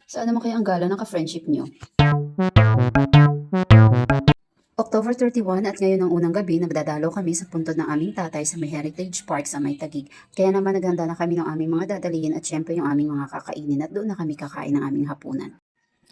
Saan naman kaya ang gala ng ka-friendship nyo? October 31 at ngayon ang unang gabi, nagdadalo kami sa puntod ng aming tatay sa may Heritage Park sa may Taguig. Kaya naman naghanda na kami ng aming mga dadalihin at syempre yung aming mga kakainin at doon na kami kakain ng aming hapunan.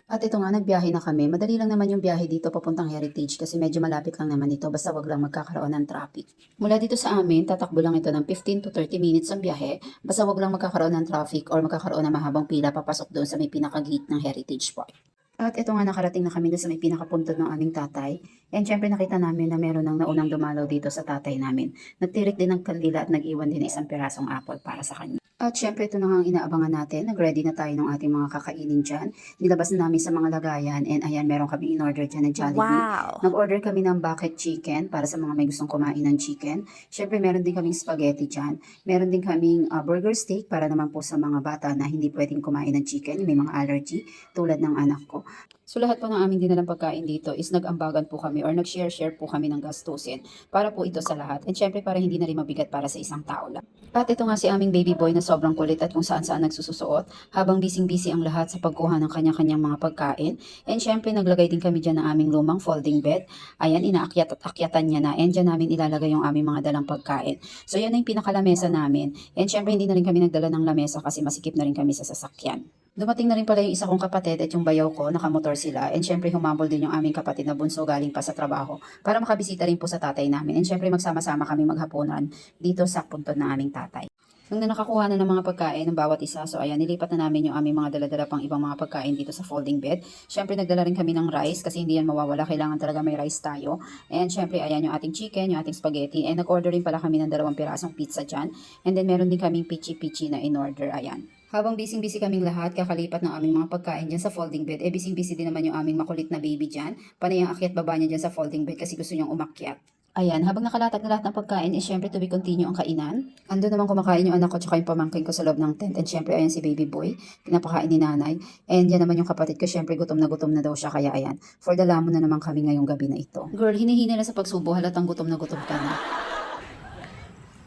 At ito nga, nagbiyahe na kami. Madali lang naman yung biyahe dito papuntang Heritage kasi medyo malapit lang naman ito basta wag lang magkakaroon ng traffic. Mula dito sa amin, tatakbo lang ito ng 15 to 30 minutes ang biyahe basta wag lang magkakaroon ng traffic or magkakaroon ng mahabang pila papasok doon sa may pinaka-gate ng Heritage Park. At ito nga, nakarating na kami doon sa may pinakapuntod ng aming tatay. And syempre nakita namin na meron ng naunang dumalaw dito sa tatay namin. Nagtirik din ng kandila at nag-iwan din ng isang pirasong apple para sa kanya. At syempre ito na nga ang inaabangan natin. Nag-ready na tayo ng ating mga kakainin dyan. Nilabas na namin sa mga lagayan. And ayan, meron kami in-order dyan ng Jollibee. Wow! Nag-order kami ng bucket chicken para sa mga may gustong kumain ng chicken. Syempre meron din kaming spaghetti dyan. Meron din kaming burger steak para naman po sa mga bata na hindi pwedeng kumain ng chicken. May mga allergy tulad ng anak ko. So lahat po ng aming dinalang pagkain dito is nag-ambagan po kami or nag-share po kami ng gastusin para po ito sa lahat. And syempre para hindi na rin mabigat para sa isang tao lang. At ito nga si aming baby boy na sobrang kulit at kung saan-saan nagsususuot habang busy ang lahat sa pagkuha ng kanya-kanyang mga pagkain. And syempre naglagay din kami dyan ng aming lumang folding bed. Ayan, inaakyat at akyatan niya na. And dyan namin ilalagay yung aming mga dalang pagkain. So yan na yung pinakalamesa namin. And syempre hindi na rin kami nagdala ng lamesa kasi masikip na rin kami sa sasakyan. Dumating na rin pala yung isa kong kapatid at yung bayaw ko, nakamotor sila. And syempre humabol din yung aming kapatid na bunso galing pa sa trabaho para makabisita rin po sa tatay namin. And syempre magsama-sama kami maghapunan dito sa puntod ng aming tatay. Nung nakakuha na ng mga pagkain ng bawat isa, so ayan, nilipat na namin yung aming mga dala-dala pang ibang mga pagkain dito sa folding bed. Syempre nagdala rin kami ng rice kasi hindi yan mawawala, kailangan talaga may rice tayo. And syempre ayan yung ating chicken, yung ating spaghetti. And nag-order rin pala kami ng 2 pirasong pizza dyan. And then meron din kaming pichi-pichi na in-order, ayan. Habang busy kaming lahat, kakalipat ng aming mga pagkain dyan sa folding bed, busy din naman yung aming makulit na baby dyan. Panay ang akyat baba niya dyan sa folding bed kasi gusto niyang umakyat. Ayan, habang nakalatag na lahat ng pagkain, syempre to be continue ang kainan. Ando naman kumakain yung anak ko tsaka yung pamangkin ko sa loob ng tent. And syempre ayan si baby boy, pinapakain ni nanay. And yan naman yung kapatid ko, syempre gutom na daw siya. Kaya ayan, for the lamon na naman kami ngayong gabi na ito. Girl, hinihina na sa pagsubo, halatang gutom na ka na.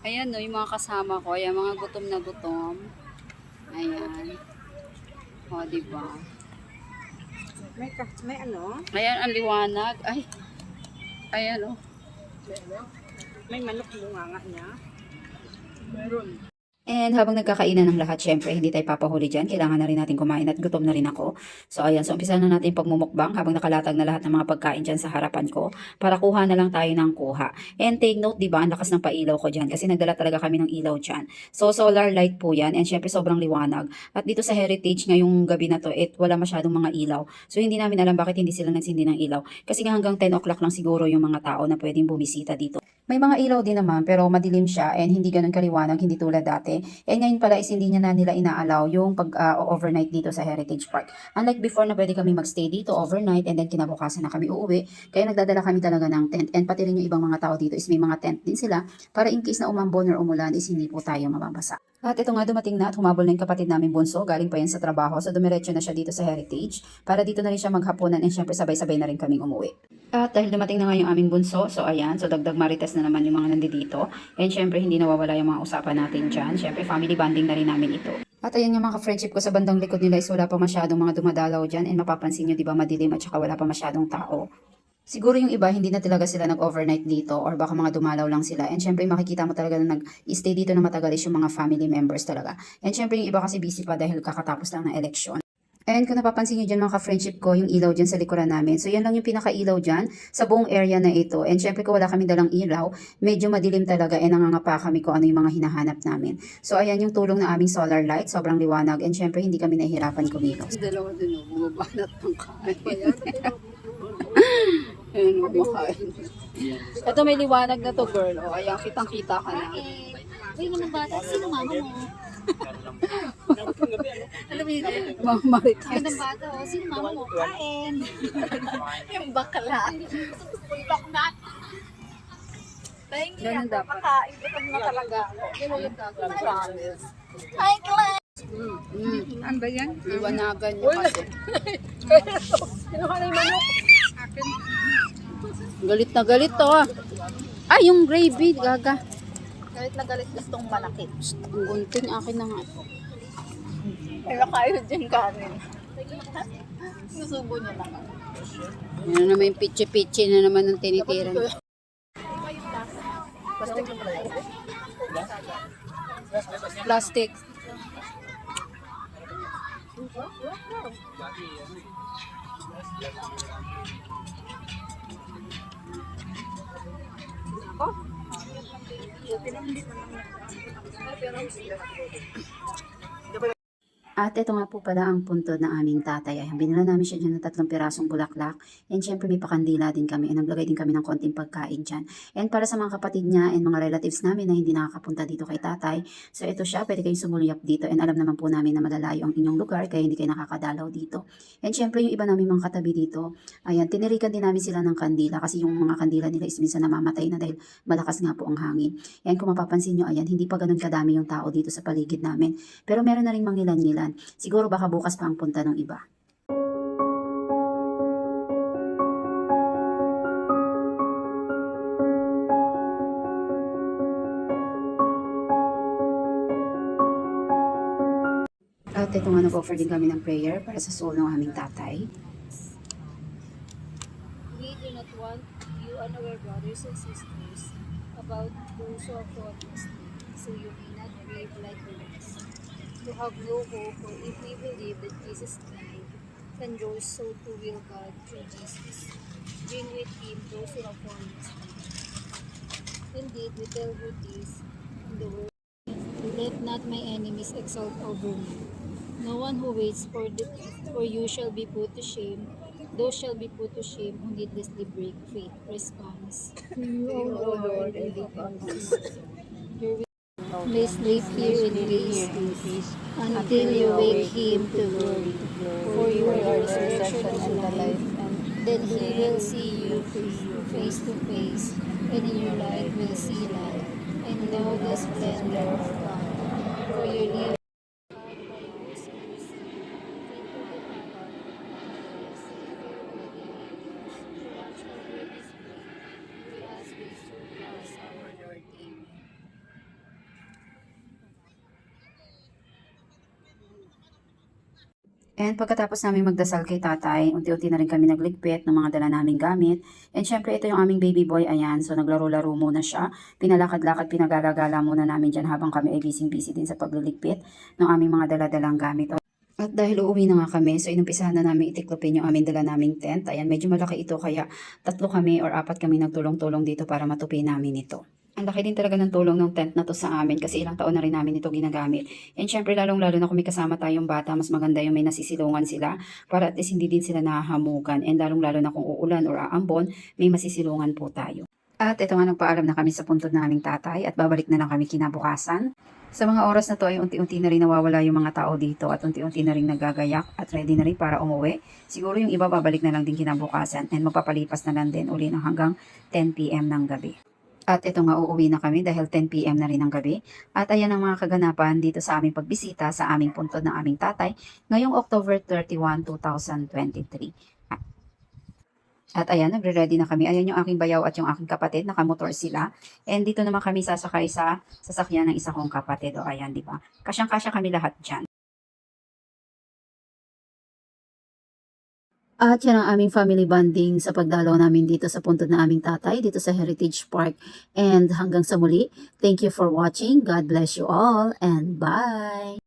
Ayan no, yung mga kasama ko, ayan mga gutom na gutom. Ayan. O, diba? May ano? Ayan, ang liwanag. Ay. Ayan, o. May manok bunga nga niya. Meron. And habang nagkakainan ng lahat, syempre, hindi tayo papahuli dyan. Kailangan na rin natin kumain at gutom na rin ako. So, ayan. So, umpisa na natin pagmumukbang habang nakalatag na lahat ng mga pagkain dyan sa harapan ko para kuha na lang tayo ng kuha. And take note, diba, ang lakas ng pailaw ko dyan kasi nagdala talaga kami ng ilaw dyan. So, solar light po yan and syempre sobrang liwanag. At dito sa Heritage ngayong gabi na to, wala masyadong mga ilaw. So, hindi namin alam bakit hindi sila nagsindi ng ilaw. Kasi hanggang 10 o'clock lang siguro yung mga tao na pwedeng bumisita dito. May mga ilaw din naman pero madilim siya and hindi ganun kaliwanag, hindi tulad dati. And ngayon pala is hindi na nila inaalaw yung pag-overnight dito sa Heritage Park. Unlike before na pwede kami magstay dito overnight and then kinabukasan na kami uuwi. Kaya nagdadala kami talaga ng tent. And pati rin yung ibang mga tao dito is may mga tent din sila para in case na umambon or umulan is hindi po tayo mababasa. At ito nga dumating na at humabol na yung kapatid namin bunso. Galing pa yan sa trabaho. So dumiretso na siya dito sa Heritage para dito na rin siya maghapunan and syempre sabay-sabay na rin kaming umuwi. At dahil dumating na nga yung aming bunso, so ayan, so dagdag marites na naman yung mga nandito. And syempre hindi nawawala yung mga usapan natin dyan. Syempre family bonding na rin namin ito. At ayan yung mga friendship ko sa bandang likod nila is wala pa masyadong mga dumadalaw dyan. And mapapansin nyo, di ba, madilim at saka wala pa masyadong tao. Siguro yung iba, hindi na talaga sila nag-overnight dito or baka mga dumalaw lang sila. And syempre makikita mo talaga na nag-stay dito na matagal is yung mga family members talaga. And syempre yung iba kasi busy pa dahil kakatapos lang ng eleksyon. And kung napapansin nyo dyan mga ka-friendship ko, yung ilaw dyan sa likuran namin. So yan lang yung pinaka-ilaw dyan sa buong area na ito. And syempre kung wala kami dalang ilaw, medyo madilim talaga and nangangapa kami kung ano yung mga hinahanap namin. So ayan yung tulong ng aming solar light, sobrang liwanag. And syempre hindi kami nahihirapan kumilos. Dalawa din o, bumabanat ng kain. Ayan, kumakain. Ito may liwanag na to girl. O ayan, kitang-kita ka na. Uy, mga bata, sino mama mo? Alam mo yun? Mga marites. Mga bata, oh, sino mama mo? Kain. Yung bakla. Baknat. Thank you. Ganun dapat. Pakain ko na talaga. Promise. Hi, Claire! Ano ba yan? Iwanagan nyo kasi. Kinuha na yung manok. Galit na galit to ah. Ay, yung gravy, gaga. Galit na galit gustong malaki. Ang gunting akin na nga. Kaya kayo dyan kanin. Susubo niya lang. Yan naman yung pichi-pichi na naman ang tinitiran. Plastic lang pala yun. Plastic. At ito nga po pala ang punto ng aming tatay. Ay, binila namin siya dyan ng 3 pirasong bulaklak. And syempre may pakandila din kami. And naglagay din kami ng konting pagkain dyan. And para sa mga kapatid niya and mga relatives namin na hindi nakakapunta dito kay tatay. So ito siya, pwede kayong sumuliyap dito. And alam naman po namin na malalayo ang inyong lugar kaya hindi kayo nakakadalaw dito. And syempre yung iba namin mga katabi dito, ayan, tinirikan din namin sila ng kandila. Kasi yung mga kandila nila is minsan namamatay na dahil malakas nga po ang hangin. And kung mapapansin nyo, ayan, hindi pa ganun kadami yung tao dito sa paligid namin. Pero meron na rin mangilan-ngilan. Siguro baka bukas pa ang punta ng iba. At ito nga, nag-offer din kami ng prayer para sa soul ng aming tatay. We do not want you unaware, brothers and sisters, about those who have fallen asleep, so you may not grieve like the rest. To have no hope, for if we believe that Jesus died and rose, so too will God through Jesus. Bring with him those who have fallen asleep. Indeed, we tell you this in the word, let not my enemies exult over me. No one who waits for you shall be put to shame. Those shall be put to shame who needlessly break faith. Response. To you, O Lord, I look unto you. May sleep here in peace until you wake him to glory. For you are the resurrection and the life. Then he will see you face to face, and in your light will see light, and know the splendor of God. For your living And pagkatapos namin magdasal kay tatay, unti-unti na rin kami nagligpit ng mga dala naming gamit. And syempre ito yung aming baby boy, ayan. So naglaro-laro muna siya. Pinalakad-lakad, pinagala-gala muna namin dyan habang kami ay busy-busy din sa pagliligpit ng aming mga dala-dalang gamit. At dahil uuwi na nga kami, so inumpisahan na namin itiklopin yung aming dala naming tent. Ayan, medyo malaki ito kaya 3 kami or 4 kami nagtulong-tulong dito para matupi namin ito. Ang laki din talaga ng tulong ng tent na to sa amin kasi ilang taon na rin namin ito ginagamit. And syempre lalong-lalo na kung may kasama tayong bata, mas maganda yung may nasisilungan sila para at least hindi din sila nahahamukan. And lalong-lalo na kung uulan or aambon, may masisilungan po tayo. At ito nga, nagpaalam na kami sa puntod na aming tatay at babalik na lang kami kinabukasan. Sa mga oras na to ay unti-unti na rin nawawala yung mga tao dito at unti-unti na rin nagagayak at ready na rin para umuwi. Siguro yung iba babalik na lang din kinabukasan and magpapalipas na lang din uli ng hanggang 10 PM ng gabi. At ito nga, uuwi na kami dahil 10 PM na rin ng gabi. At ayan ang mga kaganapan dito sa aming pagbisita sa aming puntod ng aming tatay ngayong October 31, 2023. At ayan, nagre-ready na kami. Ayan yung aking bayaw at yung aking kapatid, nakamotor sila. And dito naman kami sasakay sa sasakyan ng isa kong kapatid. O ayan, di ba? Kasyang-kasya kami lahat dyan. At yan ang aming family bonding sa pagdalaw namin dito sa puntod na aming tatay, dito sa Heritage Park. And hanggang sa muli, thank you for watching. God bless you all and bye!